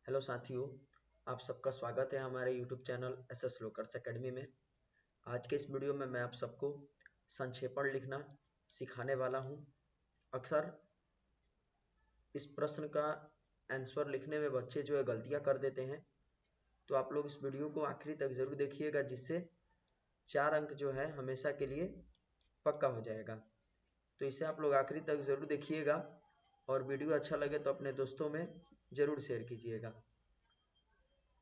Hello साथियों, आप सबका स्वागत है हमारे यूट्यूब चैनल एसएस लोकर्स एकेडमी में। आज के इस वीडियो में मैं आप सबको संक्षेपण लिखना सिखाने वाला हूं। अक्सर इस प्रश्न का आंसर लिखने में बच्चे जो है गलतियां कर देते हैं, तो आप लोग इस वीडियो को आखिरी तक ज़रूर देखिएगा, जिससे 4 अंक जो है हमेशा के लिए पक्का हो जाएगा। तो इसे आप लोग आखिरी तक ज़रूर देखिएगा और वीडियो अच्छा लगे तो अपने दोस्तों में ज़रूर शेयर कीजिएगा।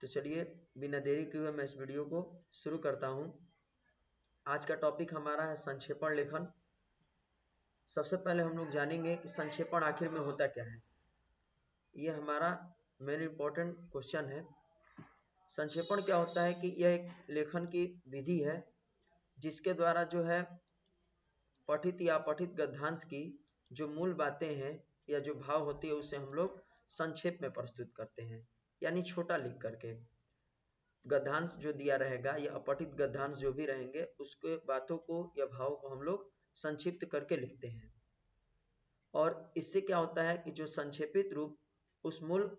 तो चलिए बिना देरी किए हुए मैं इस वीडियो को शुरू करता हूं। आज का टॉपिक हमारा है संक्षेपण लेखन। सबसे पहले हम लोग जानेंगे कि संक्षेपण आखिर में होता क्या है। ये हमारा मेन इम्पोर्टेंट क्वेश्चन है। संक्षेपण क्या होता है कि यह एक लेखन की विधि है जिसके द्वारा जो है पठित या अपठित गद्यांश की जो मूल बातें हैं या जो भाव होती है उसे हम लोग संक्षेप में प्रस्तुत करते हैं, यानी छोटा लिख करके। गद्यांश जो दिया रहेगा या अपठित गद्यांश जो भी रहेंगे उसके बातों को या भाव को हम लोग संक्षिप्त करके लिखते हैं। और इससे क्या होता है कि जो संक्षेपित रूप उस मूल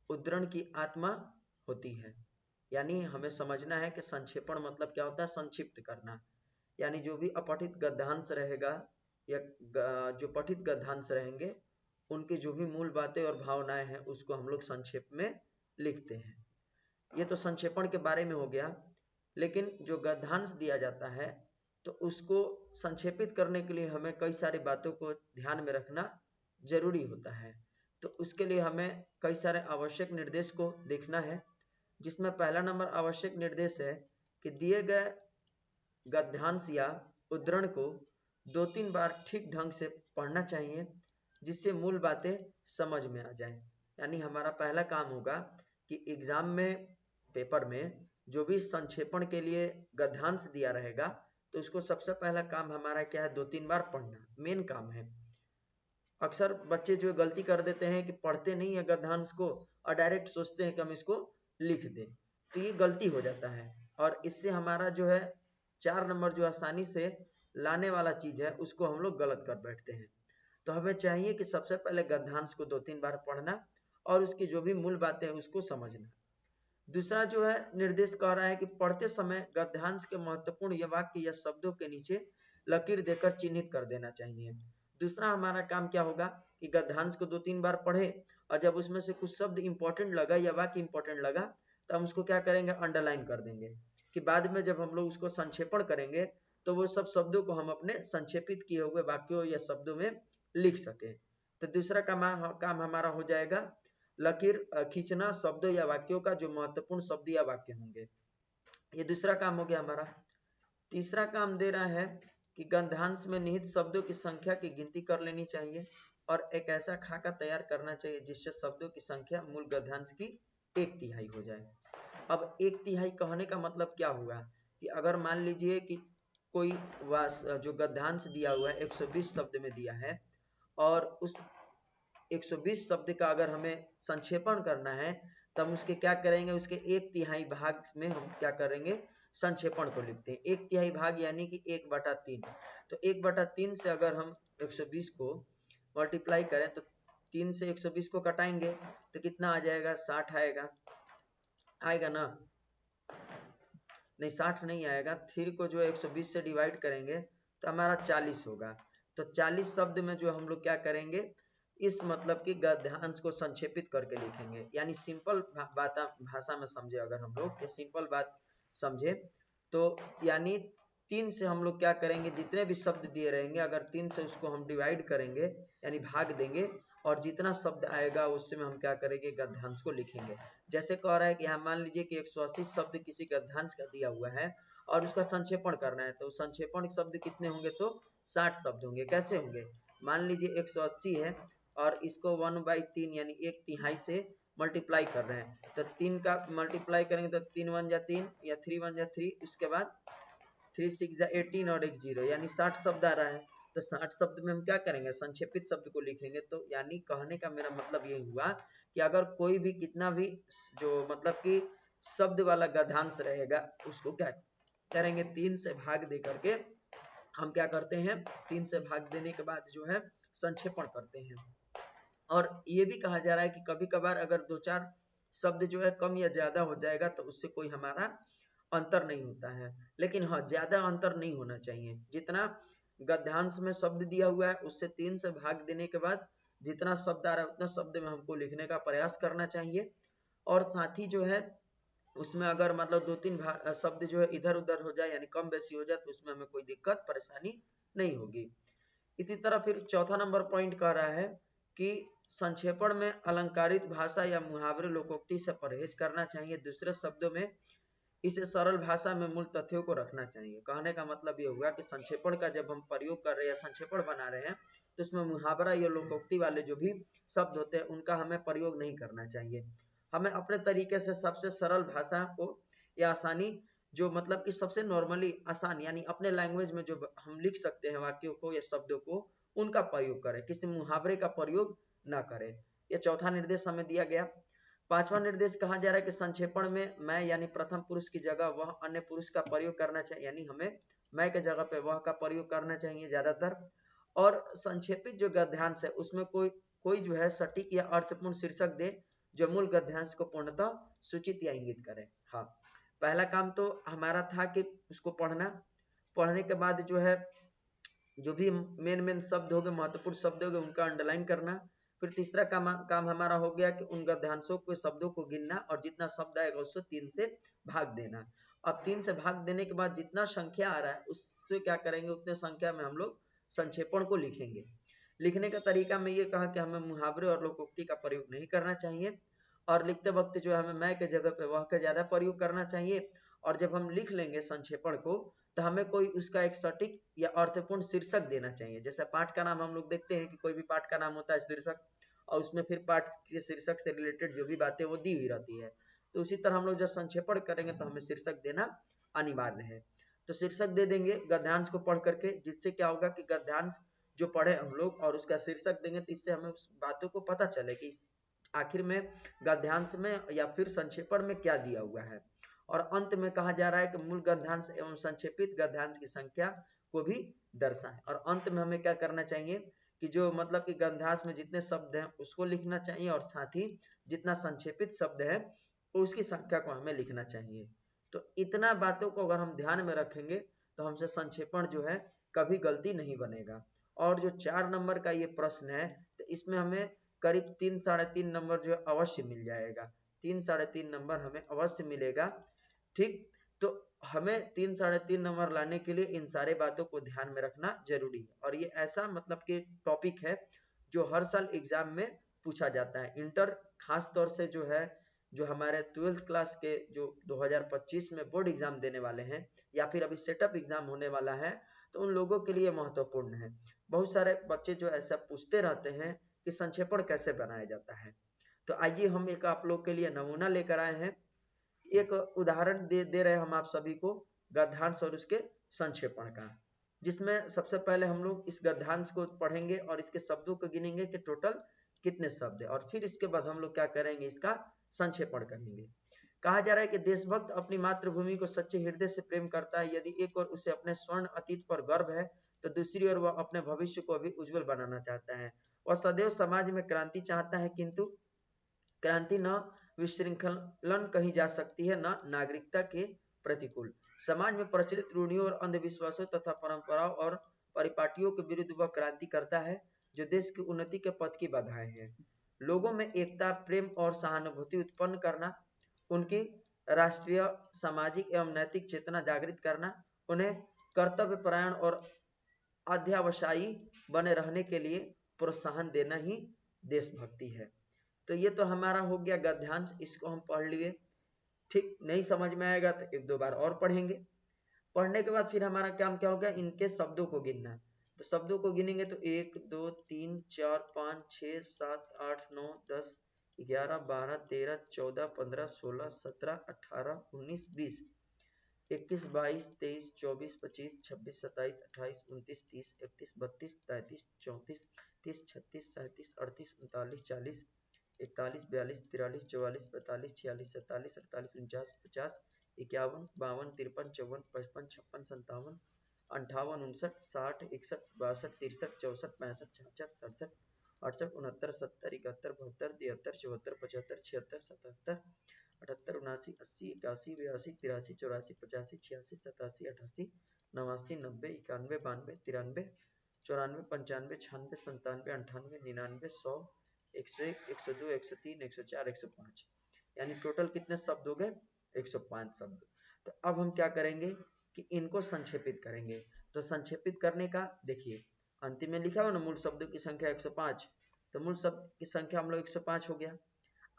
उद्धरण की आत्मा होती है। यानी हमें समझना है कि संक्षेपण मतलब क्या होता है, संक्षिप्त करना। यानी जो भी अपठित गद्यांश रहेगा या जो पठित गद्यांश रहेंगे उनकी जो भी मूल बातें और भावनाएं हैं उसको हम लोग संक्षेप में लिखते हैं। ये तो संक्षेपण के बारे में हो गया। लेकिन जो गद्यांश दिया जाता है तो उसको संक्षेपित करने के लिए हमें कई सारी बातों को ध्यान में रखना जरूरी होता है। तो उसके लिए हमें कई सारे आवश्यक निर्देश को देखना है, जिसमें पहला नंबर आवश्यक निर्देश है कि दिए गए गद्यांश या उद्धरण को 2-3 बार ठीक ढंग से पढ़ना चाहिए, जिससे मूल बातें समझ में आ जाए। यानी हमारा पहला काम होगा कि एग्जाम में, पेपर में जो भी संक्षेपण के लिए गद्यांश दिया रहेगा तो उसको सबसे पहला काम हमारा क्या है, 2-3 बार पढ़ना मेन काम है। अक्सर बच्चे जो गलती कर देते हैं कि पढ़ते नहीं है गद्यांश को और डायरेक्ट सोचते हैं कि हम इसको लिख दें, तो ये गलती हो जाता है और इससे हमारा जो है 4 नंबर जो आसानी से लाने वाला चीज है उसको हम लोग गलत कर बैठते हैं। तो हमें चाहिए कि सबसे पहले गद्यांश को 2-3 बार पढ़ना और उसकी जो भी मूल बातें हैं उसको समझना। दूसरा जो है निर्देश कह रहा है कि पढ़ते समय गद्यांश के महत्वपूर्ण या वाक्य या शब्दों के नीचे लकीर देकर चिन्हित कर देना चाहिए। दूसरा हमारा काम क्या होगा कि गद्यांश को 2-3 बार पढ़े और जब उसमें से कुछ शब्द इंपॉर्टेंट लगा या वाक्य इंपॉर्टेंट लगा तो हम उसको क्या करेंगे, अंडरलाइन कर देंगे, कि बाद में जब हम लोग उसको संक्षेपण करेंगे तो वो सब शब्दों को हम अपने संक्षेपित किए हुए वाक्यों या शब्दों में लिख सके। तो दूसरा काम हमारा हो जाएगा लकीर खींचना शब्दों या वाक्यों का जो महत्वपूर्ण शब्द या वाक्य होंगे। ये दूसरा काम हो गया हमारा। तीसरा काम दे रहा है कि गद्यांश में निहित शब्दों की संख्या की गिनती कर लेनी चाहिए और एक ऐसा खाका तैयार करना चाहिए जिससे शब्दों की संख्या मूल गद्यांश की 1/3 हो जाए। अब 1/3 कहने का मतलब क्या हुआ कि अगर मान लीजिए कि कोई जो गद्यांश दिया हुआ है 120 शब्द में दिया है और उस 120 शब्द का अगर हमें संक्षेपण करना है तो हम उसके क्या करेंगे, उसके 1/3 भाग में हम क्या करेंगे, संक्षेपण को लिखते हैं। 1/3 भाग यानी कि 1/3। तो 1/3 से अगर हम 120 को मल्टीप्लाई करें तो 3 से 120 को कटाएंगे तो कितना आ जाएगा, 60 आएगा। आएगा ना? नहीं, 60 नहीं आएगा। 3 को जो 120 से डिवाइड करेंगे तो हमारा 40 होगा। तो 40 शब्द में जो हम लोग क्या करेंगे, इस मतलब कि गद्यांश को संक्षेपित करके लिखेंगे। यानी सिंपल भाषा में समझे अगर हम लोग, ये सिंपल बात समझे तो यानी 3 से हम लोग क्या करेंगे, जितने भी शब्द दिए रहेंगे अगर 3 से उसको हम डिवाइड करेंगे यानी भाग देंगे और जितना शब्द आएगा उससे में हम क्या करेंगे, गद्यांश को लिखेंगे। जैसे कह रहा है कि यहाँ मान लीजिए कि 180 शब्द किसी गद्यांश का दिया हुआ है और उसका संक्षेपण करना है, तो संक्षेपण शब्द कितने होंगे, तो 60 शब्द होंगे। कैसे होंगे, मान लीजिए 180 है और इसको 1/3 यानी 1/3 से मल्टीप्लाई कर रहे हैं, तो 3 का मल्टीप्लाई करेंगे तो 3 1 जा 3 या 3 1 जा 3, उसके बाद 3 6 जा 18 और 1 0 यानी 60 शब्द आ रहा है। तो 60 शब्द में हम क्या करेंगे, संक्षेपित शब्द को लिखेंगे। तो यानी कहने का मेरा मतलब ये हुआ कि अगर कोई भी कितना भी जो मतलब कि शब्द वाला गद्यांश रहेगा उसको क्या करेंगे, 3 से भाग दे करके हम क्या करते हैं, 3 से भाग देने के बाद जो है संक्षेपण करते हैं। और ये भी कहा जा रहा है कि कभी कभार अगर 2-4 शब्द जो है कम या ज्यादा हो जाएगा तो उससे कोई हमारा अंतर नहीं होता है, लेकिन हाँ ज्यादा अंतर नहीं होना चाहिए। जितना गद्यांश में शब्द दिया हुआ है उससे 3 से भाग देने के बाद जितना शब्द आ रहा है उतना शब्द में हमको लिखने का प्रयास करना चाहिए। और साथ ही जो है उसमें अगर मतलब 2-3 शब्द जो है इधर उधर हो जाए यानी कम बेसी हो जाए तो उसमें हमें कोई दिक्कत परेशानी नहीं होगी। इसी तरह फिर चौथा नंबर पॉइंट कह रहा है कि संक्षेपण में अलंकारित भाषा या मुहावरे लोकोक्ति से परहेज करना चाहिए। दूसरे शब्दों में इसे सरल भाषा में मूल तथ्यों को रखना चाहिए। कहने का मतलब ये हुआ कि संक्षेपण का जब हम प्रयोग कर रहे हैं या संक्षेपण बना रहे हैं तो उसमें मुहावरा या लोकोक्ति वाले जो भी शब्द होते हैं उनका हमें प्रयोग नहीं करना चाहिए। हमें अपने तरीके से सबसे सरल भाषा को या आसानी जो मतलब कि सबसे नॉर्मली आसान यानी अपने लैंग्वेज में जो हम लिख सकते हैं वाक्यों को या शब्दों को उनका प्रयोग करें, किसी मुहावरे का प्रयोग ना करें। यह चौथा निर्देश हमें दिया गया। पांचवा निर्देश कहा जा रहा है कि संक्षेपण में मैं यानी प्रथम पुरुष की जगह वह अन्य पुरुष का प्रयोग करना चाहिए, यानी हमें मैं के जगह पे वह का प्रयोग करना चाहिए ज्यादातर। और संक्षेपित जो गद्यांश है उसमें कोई कोई जो है सटीक या अर्थपूर्ण शीर्षक दे जो मूल गद्यांश को पूर्णतः सूचित या इंगित करे। हाँ, पहला काम तो हमारा था कि उसको पढ़ना, पढ़ने के बाद जो है जो भी मेन मेन शब्द हो गए महत्वपूर्ण शब्द हो गए उनका अंडरलाइन करना। फिर तीसरा काम हमारा हो गया कि उन गद्यांशों के शब्दों को गिनना और जितना शब्द आएगा उसको 3 से भाग देना। अब 3 से भाग देने के बाद जितना संख्या आ रहा है उससे क्या करेंगे, उतने संख्या में हम लोग संक्षेपण को लिखेंगे। लिखने का तरीका में ये कहा कि हमें मुहावरे और लोकोक्ति का प्रयोग नहीं करना चाहिए और लिखते वक्त जो है हमें मैं के जगह पे वह का ज्यादा प्रयोग करना चाहिए। और जब हम लिख लेंगे संक्षेपण को तो हमें कोई उसका एक सटीक या अर्थपूर्ण शीर्षक देना चाहिए। जैसे पाठ का नाम हम लोग देखते हैं कि कोई भी पाठ का नाम होता है शीर्षक, और उसमें फिर पाठ के शीर्षक से रिलेटेड जो भी बातें वो दी हुई रहती है। तो उसी तरह हम लोग जब संक्षेपण करेंगे तो हमें शीर्षक देना अनिवार्य है। तो शीर्षक दे देंगे गद्यांश को पढ़ करके, जिससे क्या होगा कि गद्यांश जो पढ़े हम लोग और उसका शीर्षक देंगे तो इससे हमें उस बातों को पता चले कि आखिर में गद्यांश में या फिर संक्षेपण में क्या दिया हुआ है। और अंत में कहा जा रहा है कि मूल गद्यांश एवं संक्षेपित गद्यांश की संख्या को भी दर्शाएं। और अंत में हमें क्या करना चाहिए कि जो मतलब कि गद्यांश में जितने शब्द हैं उसको लिखना चाहिए और साथ ही जितना संक्षेपित शब्द है उसकी संख्या को हमें लिखना चाहिए। तो इतना बातों को अगर हम ध्यान में रखेंगे तो हमसे संक्षेपण जो है कभी गलती नहीं बनेगा। और जो 4 नंबर का ये प्रश्न है तो इसमें हमें करीब 3-3.5 नंबर जो अवश्य मिल जाएगा, 3-3.5 नंबर हमें अवश्य मिलेगा। ठीक, तो हमें 3-3.5 नंबर लाने के लिए इन सारे बातों को ध्यान में रखना जरूरी है। और ये ऐसा मतलब कि टॉपिक है जो हर साल एग्जाम में पूछा जाता है। इंटर खास तौर से जो है जो हमारे 12th क्लास के जो 2025 में बोर्ड एग्जाम देने वाले हैं या फिर अभी सेटअप एग्जाम होने वाला है तो उन लोगों के लिए महत्वपूर्ण है। बहुत सारे बच्चे जो ऐसा पूछते रहते हैं कि संक्षेपण कैसे बनाया जाता है। तो आइए हम एक आप लोग के लिए नमूना लेकर आए हैं। एक उदाहरण दे रहे हैं हम आप सभी को गद्यांश और उसके संक्षेपण का, जिसमें सबसे पहले हम लोग इस गद्यांश को पढ़ेंगे और इसके शब्दों को गिनेंगे कि टोटल कितने शब्द है और फिर इसके बाद हम लोग क्या करेंगे, इसका संक्षेपण करेंगे। कहा जा रहा है कि देशभक्त अपनी मातृभूमि को सच्चे हृदय से प्रेम करता है। यदि एक और उसे अपने स्वर्ण अतीत पर गर्व है तो दूसरी ओर वह अपने भविष्य को भी उज्जवल बनाना चाहता है। वह सदैव समाज में क्रांति चाहता है, किंतु क्रांति न विशृंखलन कही जा सकती है न नागरिकता के प्रतिकूल। समाज में प्रचलित रूढ़ियों और अंधविश्वासों तथा परंपराओं और परिपाटियों के विरुद्ध वह क्रांति करता है जो देश की उन्नति के पथ की बाधाएं हैं। लोगों में एकता, प्रेम और सहानुभूति उत्पन्न करना, उनकी राष्ट्रीय, सामाजिक एवं नैतिक चेतना जागृत करना, उन्हें कर्तव्य परायण और अध्यावसायी बने रहने के लिए प्रोत्साहन देना ही देशभक्ति है। तो ये तो हमारा हो गया गद्यांश, इसको हम पढ़ लिए। ठीक, नहीं समझ में आएगा तो 1-2 बार और पढ़ेंगे। पढ़ने के बाद फिर हमारा काम क्या हो गया, इनके शब्दों को गिनना। तो शब्दों को गिनेंगे तो 1 2 3 4 5 6 7 8 9 10 11 12 13 14 15 16 17 18 19 20 21 22 23 24 25 26 27 28 29 30 31 32 33 34 30 36 37 38 39 40 41 42 43 44 45 46 47 48 49 50 51 52 53 54 55 56 57 58 59 60 61 62 63 64 65 66 67 68 69 70 71 72 73 74 75 76 77 78 79 80 81 82 83 84 85 86 87 88 89 90 91 92 93 94 95 96 97 98 99 100 101 102 103 104 105 यानी टोटल कितने शब्द हो गए 105 शब्द। तो अब हम क्या करेंगे कि इनको संक्षेपित करेंगे। तो संक्षेपित करने का देखिए अंतिम में लिखा हुआ ना मूल शब्दों की संख्या 105, तो मूल शब्द की संख्या हम लोग 105 हो गया।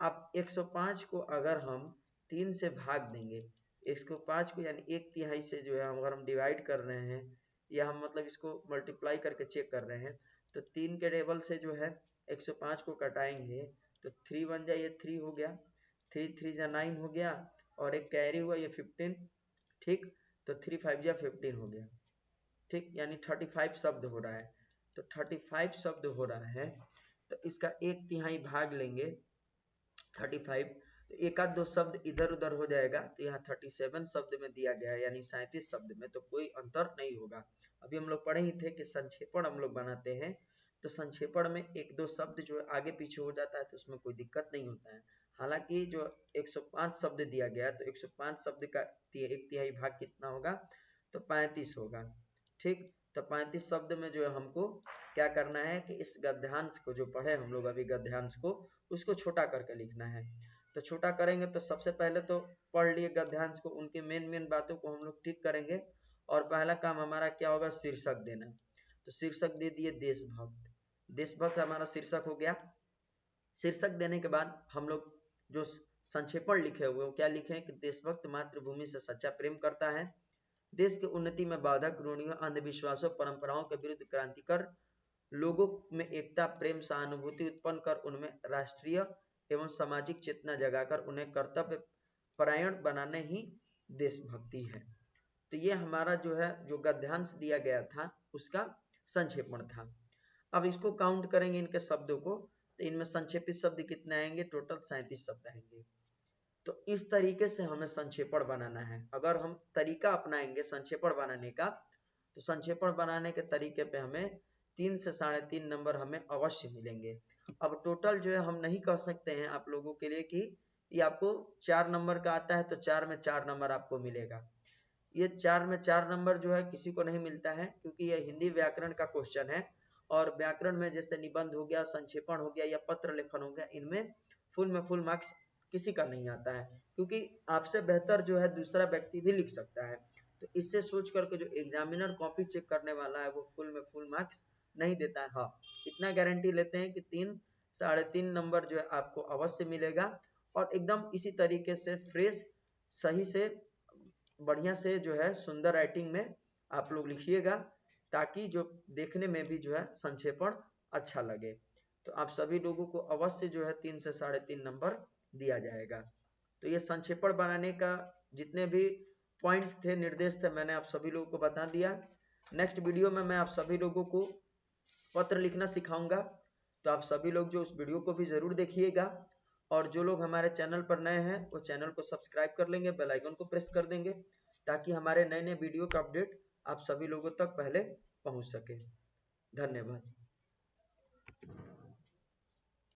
अब 105 को अगर हम 3 से भाग देंगे, 105 को यानी 1/3 से जो है अगर हम डिवाइड कर रहे हैं या हम मतलब इसको मल्टीप्लाई करके चेक कर रहे हैं, तो 3 के टेबल से जो है 105 को कटाएंगे तो 3 बन जाए, ये 3 हो गया, 3 3 जा 9 हो गया और एक कैरी हुआ ये 15, ठीक, तो 3 5 जा 15 हो गया, ठीक, यानी 35 शब्द हो रहा है। तो 35 शब्द हो रहा है तो इसका 1/3 भाग लेंगे 35, तो एक आध दो शब्द इधर उधर हो जाएगा, तो यहाँ 37 शब्द में दिया गया है यानी 37 शब्द में, तो कोई अंतर नहीं होगा। अभी हम लोग पढ़े ही थे कि संक्षेपण हम लोग बनाते हैं, तो संक्षेपण में एक दो शब्द जो आगे पीछे हो जाता है तो उसमें कोई दिक्कत नहीं होता है। हालांकि जो 105 शब्द दिया गया तो 105 शब्द का 1/3 भाग कितना होगा, तो 35 होगा, ठीक। तो 35 शब्द में जो है हमको क्या करना है कि इस गद्यांश को जो पढ़े हम लोग अभी गद्यांश को, उसको छोटा करके लिखना है। तो छोटा करेंगे तो सबसे पहले तो पढ़ लिए गद्यांश को, उनके मेन बातों को हम लोग ठीक करेंगे और पहला काम हमारा क्या होगा, शीर्षक देना। तो शीर्षक दे दिए देशभक्त, देशभक्त हमारा शीर्षक हो गया। शीर्षक देने के बाद हम लोग जो संक्षेपण लिखे हुए वो क्या लिखे कि देशभक्त मातृभूमि से सच्चा प्रेम करता है, देश की उन्नति में बाधक रूढ़ियों अंधविश्वासों परंपराओं के विरुद्ध क्रांति कर लोगों में एकता प्रेम सहानुभूति उत्पन्न कर उनमें राष्ट्रीय एवं सामाजिक चेतना जगाकर उन्हें कर्तव्य परायण बनाने ही देशभक्ति है। तो ये हमारा जो है जो गद्यांश दिया गया था उसका संक्षेपण था। अब इसको काउंट करेंगे इनके शब्दों को, तो इनमें संक्षेपित शब्द कितने आएंगे, टोटल 37 शब्द आएंगे। तो इस तरीके से हमें संक्षेपण बनाना है। अगर हम तरीका अपनाएंगे संक्षेपण बनाने का, तो संक्षेपण बनाने के तरीके पे हमें 3 से 3.5 नंबर हमें अवश्य मिलेंगे। अब टोटल जो है हम नहीं कह सकते हैं आप लोगों के लिए कि ये आपको 4 नंबर का आता है तो 4 में 4 नंबर आपको मिलेगा। ये 4 में 4 नंबर जो है किसी को नहीं मिलता है, क्योंकि ये हिंदी व्याकरण का क्वेश्चन है और व्याकरण में जैसे निबंध हो गया, संक्षेपण हो गया या पत्र लेखन हो गया, इनमें फुल में फुल मार्क्स किसी का नहीं आता है, क्योंकि आपसे बेहतर जो है दूसरा व्यक्ति भी लिख सकता है। तो इससे सोच करके जो एग्जामिनर कॉपी चेक करने वाला है वो फुल में फुल मार्क्स नहीं देता है। हाँ, इतना गारंटी लेते हैं कि 3 3.5 नंबर जो है आपको अवश्य मिलेगा और एकदम इसी तरीके से फ्रेश सही से बढ़िया से जो है सुंदर राइटिंग में आप लोग लिखिएगा, ताकि जो देखने में भी जो है संक्षेपण अच्छा लगे। तो आप सभी लोगों को अवश्य जो है 3 से 3.5 नंबर दिया जाएगा। तो ये संक्षेपण बनाने का जितने भी पॉइंट थे, निर्देश थे, मैंने आप सभी लोगों को बता दिया। नेक्स्ट वीडियो में मैं आप सभी लोगों को पत्र लिखना सिखाऊंगा, तो आप सभी लोग जो उस वीडियो को भी जरूर देखिएगा और जो लोग हमारे चैनल पर नए हैं वो चैनल को सब्सक्राइब कर लेंगे, बेल आइकन को प्रेस कर देंगे, ताकि हमारे नए नए वीडियो का अपडेट आप सभी लोगों तक पहले पहुंच सके। धन्यवाद।